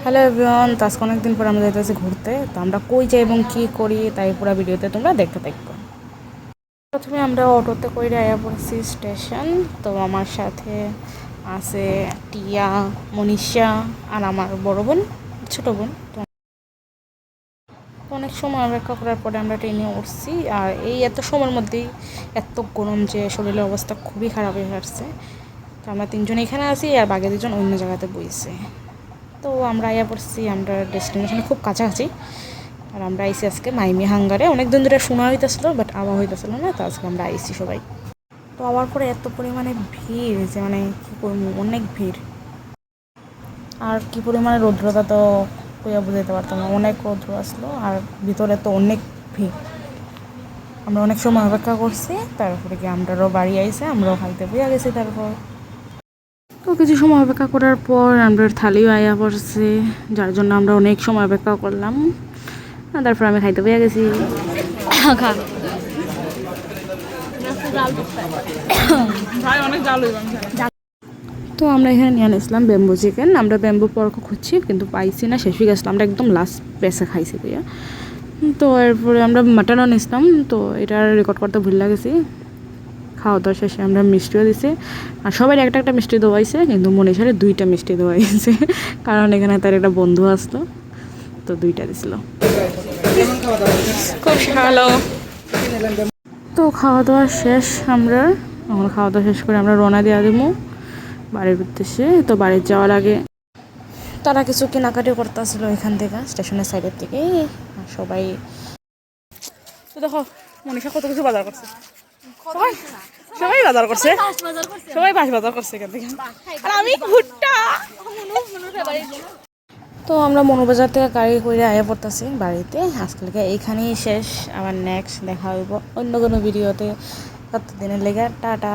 Hello everyone, তো আজকে অনেকদিন পর আমরা যাইতেছি ঘুরতে। তো আমরা কই যাই এবং কী করি তাই পুরো ভিডিওতে তোমরা দেখতে থাকবো। প্রথমে আমরা অটোতে করে আয়া পড়ছি স্টেশন। তো আমার সাথে আছে টিয়া, মনীষা আর আমার বড় বোন, ছোটো বোন। তো অনেক সময় অপেক্ষা করার পরে আমরা ট্রেনে উঠছি। আর এই এত সময়ের মধ্যেই এত গরম যে শরীরের অবস্থা খুবই খারাপ হয়ে আসছে। তো আমরা তিনজন এখানে আছি আর বাকি দুজন অন্য জায়গাতে বইছে। তো আমরা আয়া পড়ছি আমরা ডেস্টিনেশনে খুব কাছাকাছি। আর আমরা আইসি আজকে মাইমি হাঙ্গারে। অনেক দিন ধরে শোনা হইতেছিলো বাট আওয়া হইতেছিল না। তো আজকে আমরা আইসি সবাই। তো আওয়ার পরে এত পরিমাণে ভিড় যে মানে কী করবো, অনেক ভিড়। আর কি পরিমাণে রৌদ্রতা তো কইয়া বুঝাইতে পারতাম না। অনেক রৌদ্র আসলো আর ভিতরে তো অনেক ভিড়। আমরা অনেক সময় অপেক্ষা করছি, তারপরে কি আমরাও বাড়ি আইসে আমরাও খাইতে বইয়া গেছি। তারপর তো কিছু সময় অপেক্ষা করার পর আমরা থালিও আয়া পড়ছে, যার জন্য আমরা অনেক সময় অপেক্ষা করলাম। তারপর আমি খাইতে পেয়ে গেছি। তো আমরা এখানে নিয়ে নিয়েছিলাম ব্যাম্বু চিকেন। আমরা ব্যাম্বু পর্ক খুঁজছি কিন্তু পাইছি না, শেষ হয়ে গেছিলাম। আমরা একদম লাস্ট পেসে খাইছি ভাইয়া। তো এরপরে আমরা মাটনও নিয়েছিলাম। তো এটা রেকর্ড করতে ভুল লাগেছি। খাওয়া দাওয়া শেষে আমরা মিষ্টিও দিছি। আর সবাই একটা একটা মিষ্টি দেওয়াইছে, কিন্তু মনীষারে 2টা মিষ্টি দেওয়াইছে কারণ এখানে তার একটা বন্ধু আসতো, তো 2টা দিছিল। খুব ভালো। তো খাওয়া দাওয়া শেষ। আমরা এখন খাওয়া দাওয়া শেষ করে আমরা রওনা দিয়ে দেবো বাড়ির উদ্দেশ্যে। তো বাড়ির যাওয়ার আগে তারা কিছু কেনাকাটি করতেছিল এখান থেকে, স্টেশনের সাইডের থেকে। সবাই তো দেখো মনীষা কত কিছু বাজার করছে। সবাই বাজার করছে, সবাই বাস বাজার করছে এখান থেকে। আর আমি ভুট্টা। তো আমরা মনোবাজার থেকে গাড়ি করে আয়া পড়তেছি বাড়িতে। আজকালকে এইখানেই শেষ। আবার নেক্সট দেখা হইব অন্য কোনো ভিডিওতে। ততদিনের লেগে টাটা।